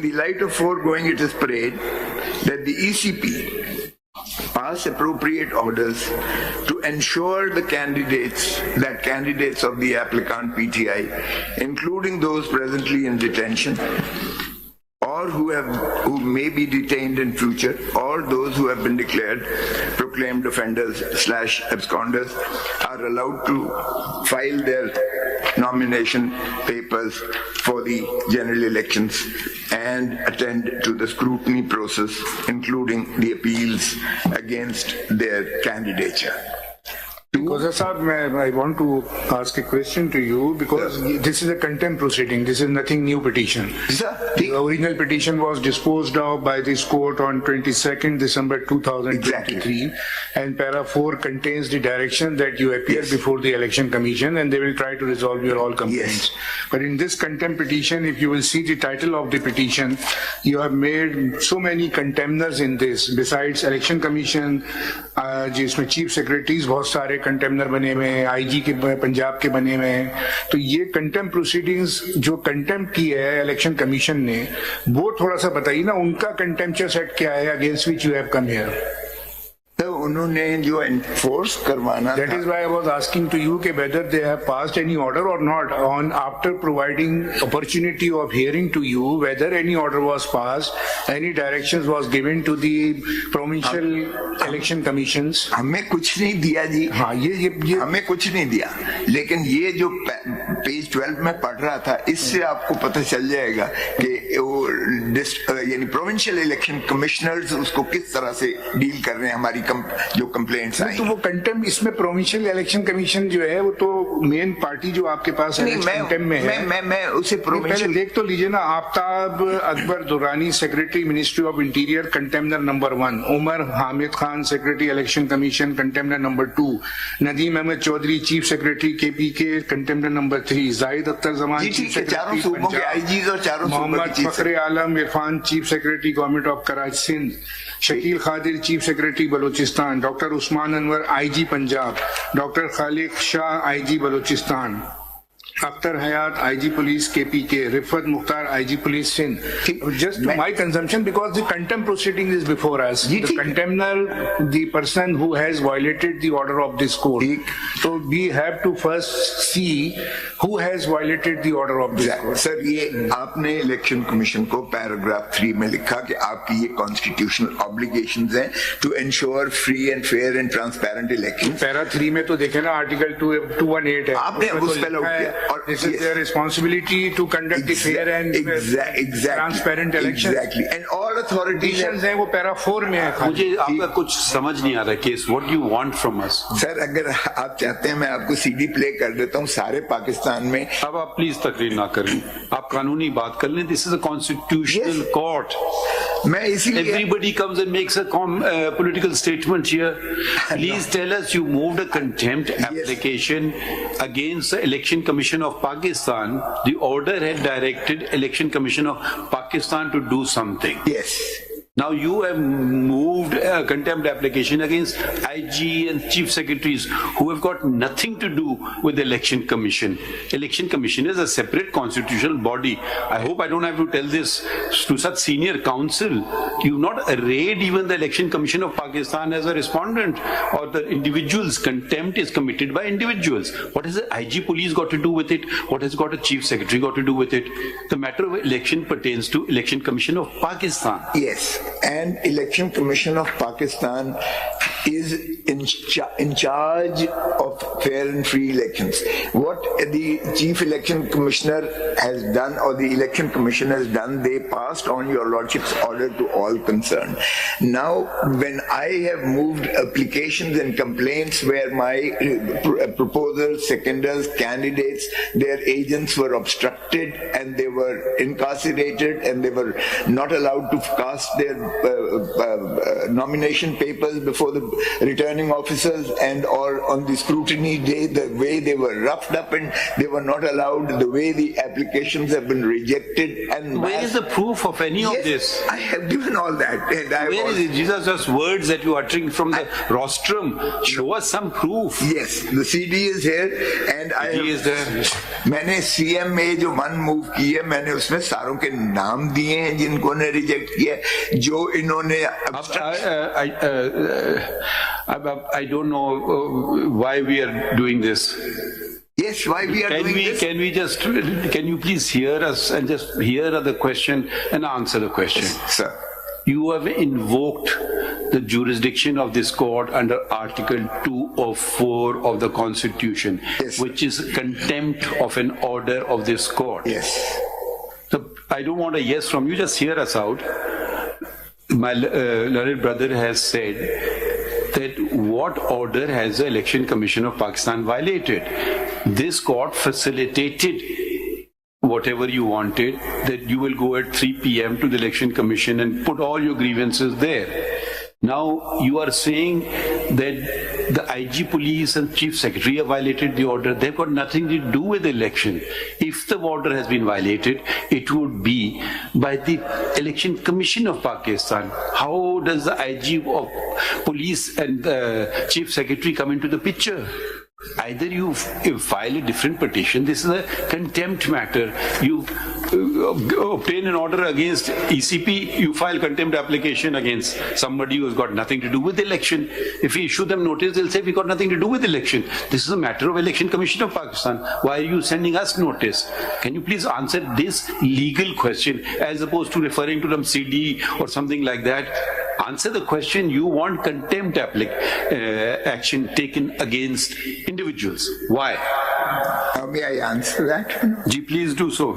the light of foregoing, it is prayed that the ECP pass appropriate orders to ensure that candidates of the applicant PTI, including those presently in detention, or who may be detained in future, or those who have been proclaimed offenders/absconders, are allowed to file their nomination papers for the general elections and attend to the scrutiny process, including the appeals against their candidature. Khusa Sahab, I want to ask a question to you, because this is a contempt proceeding. This is nothing new petition. The original petition was disposed of by this court on 22nd December 2023. Exactly. And para 4 contains the direction that you appear before the election commission and they will try to resolve your all complaints. But in this contempt petition, if you will see the title of the petition, you have made so many contemners in this. Besides election commission, जिसमें chief secretaries बहुत सारे कंटेम्नर बने हुए हैं, IG के पंजाब के बने हुए हैं, तो ये कंटेम्प्ट प्रोसीडिंग्स जो कंटेम्प्ट की है इलेक्शन कमीशन ने, वो थोड़ा सा बताइए ना, उनका कंटेम्प्चर सेट क्या है against which you have come here? तो उन्होंने जो एनफोर्स करवाना, that is why I was asking to you whether they have passed any order or not, on after providing opportunity of hearing to you whether any order was passed, any directions was given to the provincial election commissions. हमें कुछ नहीं दिया जी. हाँ, ये हमें कुछ नहीं दिया, लेकिन ये जो पेज 12 में पढ़ रहा था, इससे आपको पता चल जाएगा कि वो यानी प्रोविंशियल इलेक्शन कमिश्नर्स उसको किस तरह से डील कर रहे हैं हमारी जो कंप्लेंट्स आई. तो वो कंटेम्प्ट, इसमें प्रोविंशियल इलेक्शन कमीशन जो है वो तो मेन पार्टी जो आपके पास कंटेम्प्ट में है. मैं उसे पहले देख तो लीजिए ना. Aftab Akbar Durrani, secretary ministry of interior, contemptor number 1. Umar Hamid Khan, secretary election commission, contemptor number 2. Nadeem Ahmad Chaudhry, chief secretary KPK, contemptor number 3. Zahid Akhtar Zaman, chief secretary Punjab. Mohammad Fakhre Alam Irfan, chief secretary government of Karachi Sindh. Shakeel Khadir, chief secretary Balochistan. Doctor Usman Anwar, IG Punjab. Doctor Khaliq Shah, IG Balochistan. Akhtar Hayat, IG police KPK. Rifat Mukhtar, IG police Sindh. Just to my consumption, because the contempt proceeding is before us. The contemptor, the person who has violated the order of this court. So we have to first see who has violated the order of this court. Sir, ये आपने election commission को paragraph 3 में लिखा कि आपकी ये constitutional obligations हैं to ensure free and fair and transparent election. Para 3 में तो देखे ना, आर्टिकल 218 है. आपने उस पे लग किया. This is their responsibility to conduct the fair and transparent election. Exactly. And all authorities हैं वो पैरा 4 में है. मुझे आपका कुछ समझ नहीं आ रहा case. What do you want from us? Sir, अगर आप चाहते हैं मैं आपको CD प्ले कर देता हूँ सारे पाकिस्तान में. अब आप प्लीज तकरीर ना करें, आप कानूनी बात कर लें. This is a constitutional court. मैं इसीलिए everybody comes and makes a political statement here. Please tell us you moved a contempt application against the Election Commission of Pakistan. The order had directed Election Commission of Pakistan to do something. Yes. Now you have moved a contempt application against IG and chief secretaries who have got nothing to do with the election commission. Election commission is a separate constitutional body. I hope I don't have to tell this to such senior counsel. You've not arrayed even the election commission of Pakistan as a respondent or the individuals. Contempt is committed by individuals. What has the IG police got to do with it? What has got a chief secretary got to do with it? The matter of election pertains to election commission of Pakistan. Yes. And Election Commission of Pakistan is in charge of fair and free elections. What the Chief Election Commissioner has done, or the Election Commission has done, they passed on your Lordship's order to all concerned. Now, when I have moved applications and complaints where my proposals, seconders, candidates, their agents were obstructed and they were incarcerated and they were not allowed to cast their nomination papers before the returning officers, and or on the scrutiny day, the way they were roughed up and they were not allowed, the way the applications have been rejected. And where is the proof of any of this? I have given all that. Where is it? These are just words that you are uttering from the rostrum. Show us some proof. Yes, the CD is here, and CD is there. میں نے C M اے جو 1 move کی ہے, میں نے اس میں ساروں کے نام دیے ہیں جن کو نے ریجیکٹ کیا ہے, جو انہوں نے I don't know why we are doing this. Yes, why we are doing this? Can you please hear us and just hear the question and answer the question? Yes, sir. You have invoked the jurisdiction of this court under Article 204 of the Constitution, yes, which is contempt of an order of this court. Yes. So I don't want a yes from you, just hear us out. My learned brother has said that what order has the Election Commission of Pakistan violated? This court facilitated whatever you wanted, that you will go at 3 p.m. to the Election Commission and put all your grievances there. Now you are saying that the IG police and chief secretary have violated the order. They've got nothing to do with the election. If the order has been violated, it would be by the Election Commission of Pakistan. How does the IG of police and the chief secretary come into the picture? Either you file a different petition. This is a contempt matter. You obtain an order against ECP, you file contempt application against somebody who has got nothing to do with the election. If we issue them notice, they'll say we got nothing to do with the election. This is a matter of Election Commission of Pakistan. Why are you sending us notice? Can you please answer this legal question as opposed to referring to some CD or something like that? Answer the question. You want contempt action taken against individuals. Why? How may I answer that? Ji, please do so.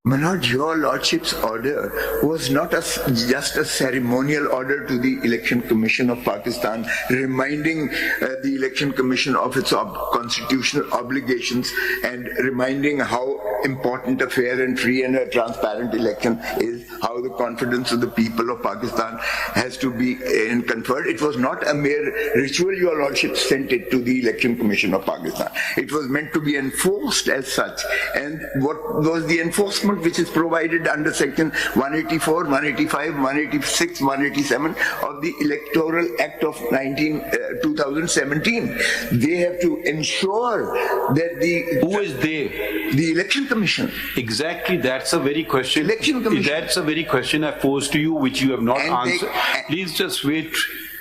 My lord, your lordship's order was not just a ceremonial order to the Election Commission of Pakistan, reminding the Election Commission of its constitutional obligations and reminding how important a fair and free and a transparent election is, how the confidence of the people of Pakistan has to be conferred. It was not a mere ritual. Your lordship sent it to the Election Commission of Pakistan. It was meant to be enforced as such. And what was the enforcement which is provided under section 184, 185, 186, 187 of the Electoral Act of 2017. They have to ensure that Who is they? The Election Commission. Exactly, that's a very question. Election Commission. That's a very question I posed to you, which you have not answered. Please just wait.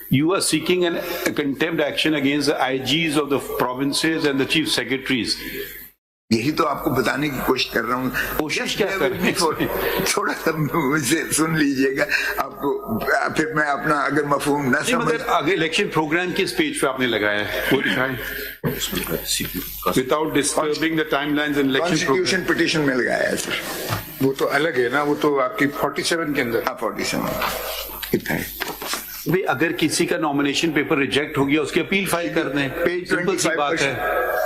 You are seeking a contempt action against the IGs of the provinces and the chief secretaries. یہی تو آپ کو بتانے کی کوشش کر رہا ہوں. کوشش کیا کر رہے ہیں؟ تھوڑا سا مجھے سن لیجئے گا, آپ کو پھر میں اپنا اگر مفہوم نہ سمجھ. آگے الیکشن پروگرام کس پیج پہ آپ نے لگایا ہے وہ دکھائیں. Without disturbing the timelines in election Constitution petition میں لگایا ہے سر. وہ تو الگ ہے نا, وہ تو آپ کی 47 کے اندر. 47 کتنا ہے بھئی؟ اگر کسی کا نامینیشن پیپر ریجیکٹ ہو گیا اس کی اپیل فائل کر دیں. سمپل سی بات ہے.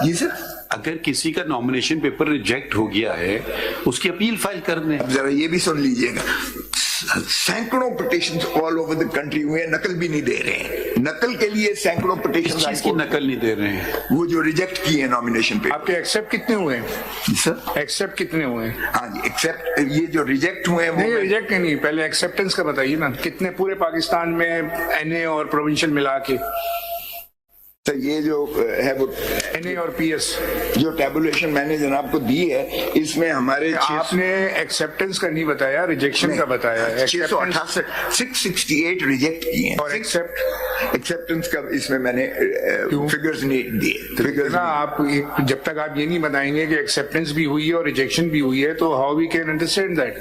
جی سر, اگر کسی کا نامینیشن پیپر ریجیکٹ ہو گیا ہے اس کی اپیل فائل کر دیں. اب ذرا یہ بھی سن لیجئے گا, سینکڑوں petitions all over the country ہوئے ہیں, نقل بھی نہیں دے رہے ہیں. نقل کے لیے سینکڑوں پٹیشن. اس چیز کی نقل نہیں دے رہے ہیں وہ جو ریجیکٹ کیے ہیں نامینیشن پہ. آپ کے ایکسیپٹ کتنے ہوئے ہیں سر؟ ایکسیپٹ کتنے ہوئے ہیں؟ ہاں جی, ایکسیپٹ یہ جو ریجیکٹ ہوئے ہیں نہیں, ریجیکٹ نہیں, پہلے ایکسیپٹنس کا بتائیے نا, کتنے پورے پاکستان میں این اے اور پروونشل ملا کے. سر یہ جو ہے وہ این اے اور پی ایس جو ٹیبولیشن میں نے جناب کو دی ہے, اس میں ہمارے آپ نے ایکسیپٹنس کا نہیں بتایا, ریجیکشن کا بتایا ہے. 668 ریجیکٹ کیے ہیں, اور ایکسیپٹنس کا اس میں نے فگرز نہیں دیے. آپ جب تک آپ یہ نہیں بتائیں گے کہ ایکسیپٹنس بھی ہوئی ہے اور ریجیکشن بھی ہوئی ہے, تو how we can understand that.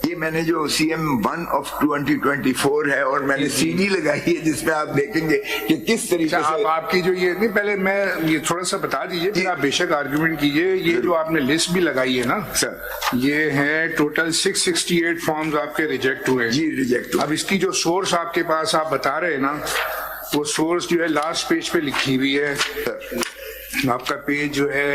یہ میں نے جو سی ایم 1 آف 2024 ہے, اور میں نے سی ڈی لگائی ہے جس میں آپ دیکھیں گے کہ کس طریقے سے آپ کی جو یہ نہیں, پہلے میں یہ تھوڑا سا بتا دیجئے, پھر آپ بے شک آرگیومنٹ کیجئے. یہ جو آپ نے لسٹ بھی لگائی ہے نا سر, یہ ہے ٹوٹل 668 فارمز آپ کے ریجیکٹ ہوئے ہیں. جی ریجیکٹ. اب اس کی جو سورس آپ کے پاس آپ بتا رہے ہیں نا, وہ سورس جو ہے لاسٹ پیج پہ لکھی ہوئی ہے. آپ کا پیج جو ہے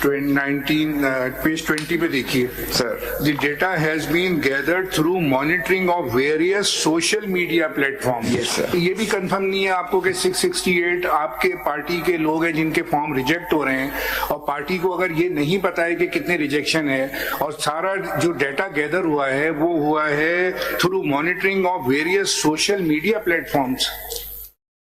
19 پیج 20 پہ دیکھیے sir. The data has been gathered through monitoring of various social media platform. یہ بھی کنفرم نہیں ہے آپ کو کہ 668 آپ کے پارٹی کے لوگ ہیں جن کے فارم ریجیکٹ ہو رہے ہیں, اور پارٹی کو اگر یہ نہیں پتا ہے کہ کتنے ریجیکشن ہے, اور سارا جو ڈیٹا گیدر ہوا ہے وہ ہوا ہے through monitoring of various social media platforms.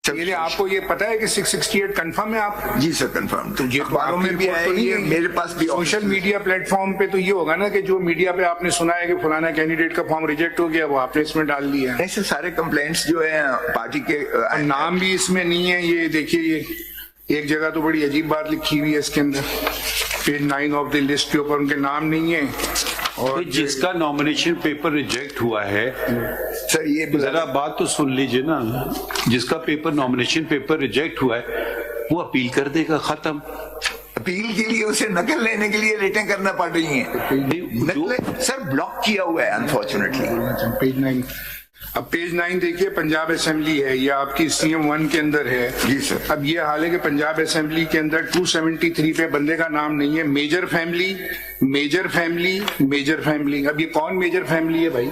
یعنی آپ کو یہ پتا ہے کہ 668 کنفرم ہے آپ؟ جی سر کنفرم. تو یہ اخباروں میں بھی آئے ہیں, میرے پاس بھی. سوشل میڈیا پلیٹ فارم پہ تو یہ ہوگا نا کہ جو میڈیا پہ آپ نے سنا ہے کہ فلانا کینڈیڈیٹ کا فارم ریجیکٹ ہو گیا, وہ آپ نے اس میں ڈال دیا ہے. ایسے سارے کمپلینٹس جو ہیں پارٹی کے, نام بھی اس میں نہیں ہے. یہ دیکھیے, یہ ایک جگہ تو بڑی عجیب بات لکھی ہوئی ہے اس کے اندر, پیج 9 آف دی لسٹ کے اوپر ان کے نام نہیں ہے. اور جس کا نامینیشن پیپر ریجیکٹ ہوا ہے, سر یہ ذرا بات تو سن لیجئے نا, جس کا پیپر نامینیشن پیپر ریجیکٹ ہوا ہے وہ اپیل کر دے گا, ختم. اپیل کے لیے اسے نقل لینے کے لیے لیٹیں کرنا پڑ رہی ہیں. سر بلاک کیا ہوا ہے انفارچونیٹلی. پیج 9, اب پیج 9 دیکھیے, پنجاب اسمبلی ہے, یہ آپ کی CM 1 کے اندر ہے. جی سر. اب یہ حال ہے کہ پنجاب اسمبلی کے اندر 273 پہ بندے کا نام نہیں ہے. Major family, major family, major family. اب یہ کون میجر فیملی ہے بھائی؟